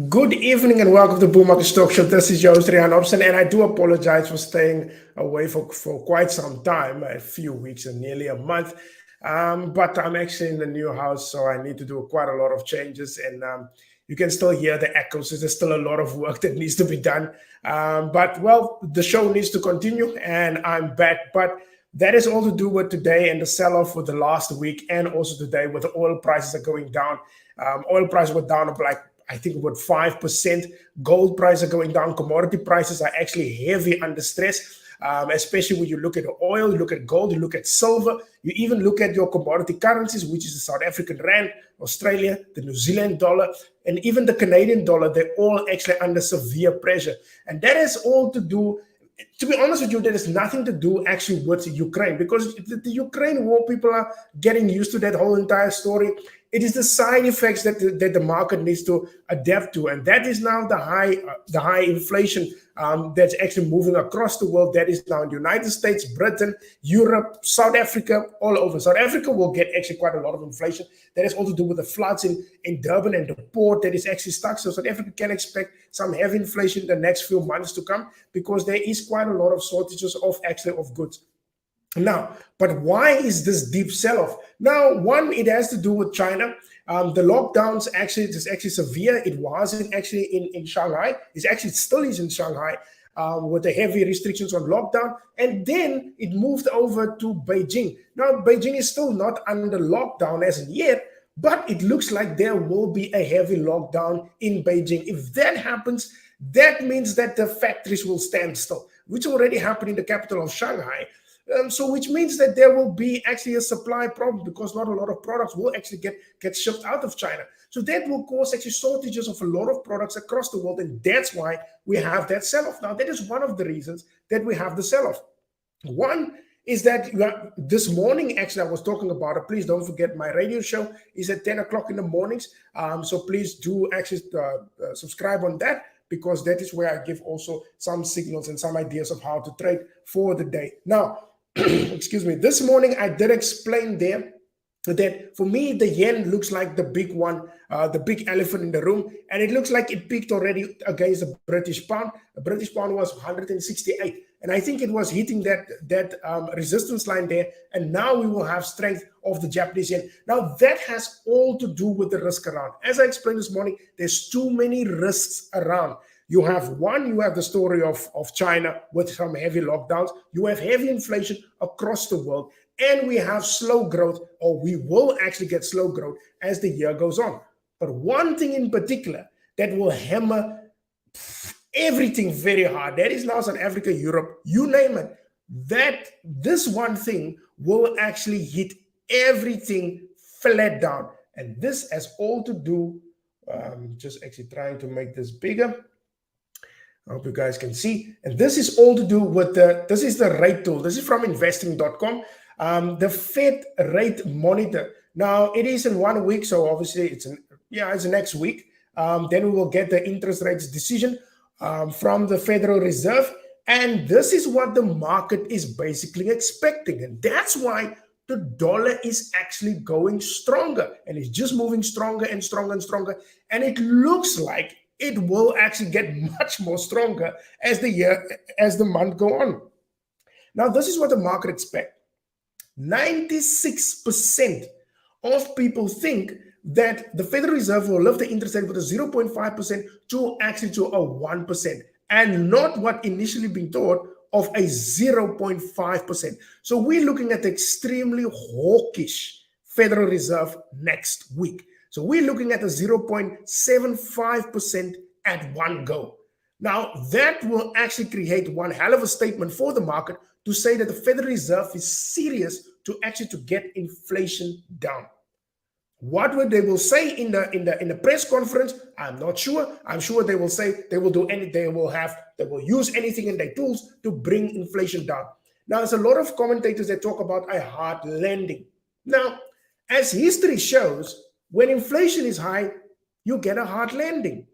Good evening and welcome to Boom Market Stock Show. This is your host Rian Hobson, and I do apologize for staying away for quite some time, a few weeks and nearly a month. But I'm actually in the new house, so I need to do quite a lot of changes, and you can still hear the echoes. So there's still a lot of work that needs to be done. But well, the show needs to continue, and I'm back. But that is all to do with today and the sell-off for the last week, and also today with the oil prices are going down. Oil prices were down like I think about 5%. Gold prices are going down. Commodity prices are actually heavy under stress, especially when you look at oil, you look at gold, you look at silver, you even look at your commodity currencies, which is the South African rand, Australia, the New Zealand dollar, and even the Canadian dollar. They're all actually under severe pressure. And that has all to do, to be honest with you, there is nothing to do actually with Ukraine, because the Ukraine war, people are getting used to that whole entire story. It is the side effects that the market needs to adapt to, and that is now the high inflation that's actually moving across the world. That is now in the United States, Britain, Europe, South Africa, all over. South Africa will get actually quite a lot of inflation. That is all to do with the floods in Durban and the port that is actually stuck. So South Africa can expect some heavy inflation in the next few months to come, because there is quite a lot of shortages of goods. Now, but why is this deep sell-off? Now, one, it has to do with China. The lockdowns actually is actually severe. It was actually in Shanghai. It actually still is in Shanghai with the heavy restrictions on lockdown. And then it moved over to Beijing. Now, Beijing is still not under lockdown as of yet, but it looks like there will be a heavy lockdown in Beijing. If that happens, that means that the factories will stand still, which already happened in the capital of Shanghai. So which means that there will be actually a supply problem, because not a lot of products will actually get shipped out of China. So that will cause actually shortages of a lot of products across the world, and that's why we have that sell-off. Now, that is one of the reasons that we have the sell-off. One is that this morning, actually, I was talking about it. Please don't forget, my radio show is at 10 o'clock in the mornings. So please do actually subscribe on that, because that is where I give also some signals and some ideas of how to trade for the day. Now, excuse me, this morning I did explain there that for me the yen looks like the big one, the big elephant in the room, and it looks like it peaked already against the British pound. The British pound was 168, and I think it was hitting that resistance line there, and now we will have strength of the Japanese yen. Now that has all to do with the risk around. As I explained this morning, there's too many risks around. You have the story of China with some heavy lockdowns. You have heavy inflation across the world. And we have slow growth, or we will actually get slow growth as the year goes on. But one thing in particular that will hammer everything very hard, that is now South Africa, Europe, you name it, that this one thing will actually hit everything flat down. And this has all to do, just actually trying to make this bigger. I hope you guys can see. And this is all to do with this is the rate tool. This is from investing.com. The Fed rate monitor. Now it is in 1 week, so obviously it's next week. Then we will get the interest rates decision from the Federal Reserve, and this is what the market is basically expecting, and that's why the dollar is actually going stronger, and it's just moving stronger and stronger and stronger, and it looks like it will actually get much more stronger as the month go on. Now, this is what the market expects. 96% of people think that the Federal Reserve will lift the interest rate with a 0.5% to actually to a 1%, and not what initially been thought of a 0.5%. So we're looking at the extremely hawkish Federal Reserve next week. So we're looking at a 0.75% at one go. Now, that will actually create one hell of a statement for the market to say that the Federal Reserve is serious to get inflation down. What would they will say in the press conference? I'm not sure. I'm sure they will say they will do anything. They will use anything in their tools to bring inflation down. Now, there's a lot of commentators that talk about a hard landing. Now, as history shows, when inflation is high, you get a hard landing.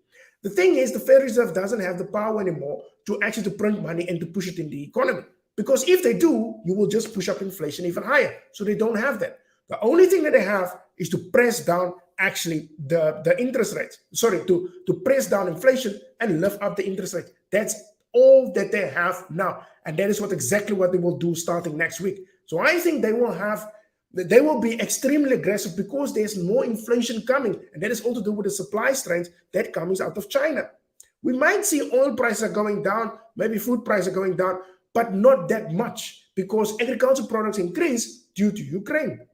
The thing is, the Federal Reserve doesn't have the power anymore to print money and to push it in the economy. Because if they do, you will just push up inflation even higher. So they don't have that. The only thing that they have is to press down actually the interest rates. Sorry, to press down inflation and lift up the interest rate. That's all that they have now. And that is exactly what they will do starting next week. So I think they will be extremely aggressive because there's more inflation coming. And that is all to do with the supply strength that comes out of China. We might see oil prices going down, maybe food prices going down, but not that much because agricultural products increase due to Ukraine.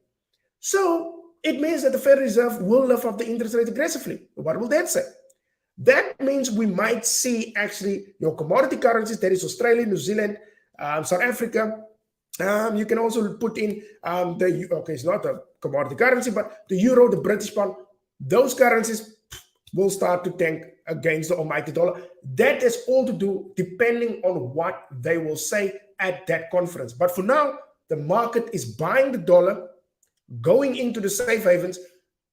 So it means that the Federal Reserve will lift up the interest rate aggressively. What will that say? That means we might see actually commodity currencies, that is Australia, New Zealand, South Africa. You can also put in it's not a commodity currency, but the euro, the British pound, those currencies will start to tank against the almighty dollar. That is all to do depending on what they will say at that conference. But for now, the market is buying the dollar, going into the safe havens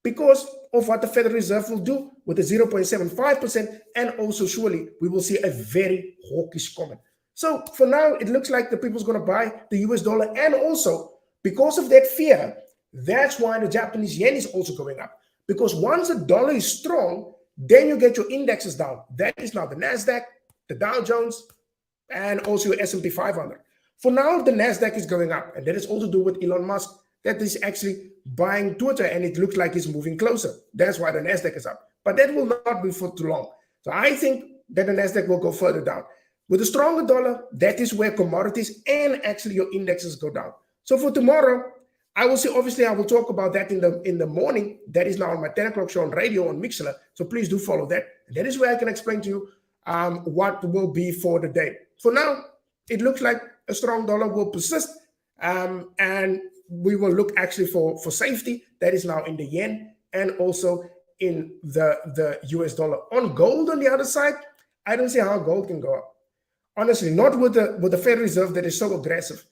because of what the Federal Reserve will do with the 0.75%, and also surely we will see a very hawkish comment. So for now, it looks like the people's going to buy the US dollar, and also because of that fear, that's why the Japanese yen is also going up. Because once the dollar is strong, then you get your indexes down. That is now the NASDAQ, the Dow Jones, and also your S&P 500. For now, the NASDAQ is going up, and that is all to do with Elon Musk that is actually buying Twitter, and it looks like it's moving closer. That's why the NASDAQ is up. But that will not be for too long. So I think that the NASDAQ will go further down. With a stronger dollar, that is where commodities and actually your indexes go down. So for tomorrow, I will see, obviously, I will talk about that in the morning. That is now on my 10 o'clock show on radio on Mixler. So please do follow that. That is where I can explain to you what will be for the day. For now, it looks like a strong dollar will persist. And we will look actually for safety. That is now in the yen and also in the US dollar. On gold, on the other side, I don't see how gold can go up. Honestly, not with the Federal Reserve that is so aggressive.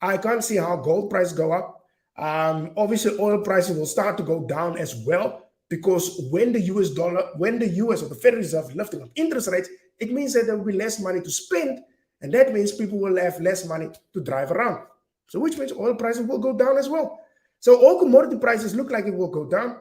I can't see how gold price go up. Obviously, oil prices will start to go down as well, because when the US or the Federal Reserve is lifting up interest rates, it means that there will be less money to spend, and that means people will have less money to drive around. So which means oil prices will go down as well. So all commodity prices look like it will go down,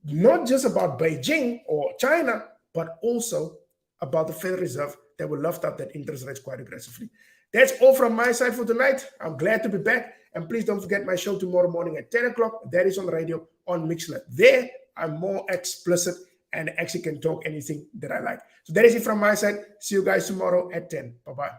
not just about Beijing or China, but also about the Federal Reserve that will lift up that interest rates quite aggressively. That's all from my side for tonight. I'm glad to be back. And please don't forget my show tomorrow morning at 10 o'clock. That is on the radio on Mixler. There, I'm more explicit and actually can talk anything that I like. So that is it from my side. See you guys tomorrow at 10. Bye-bye.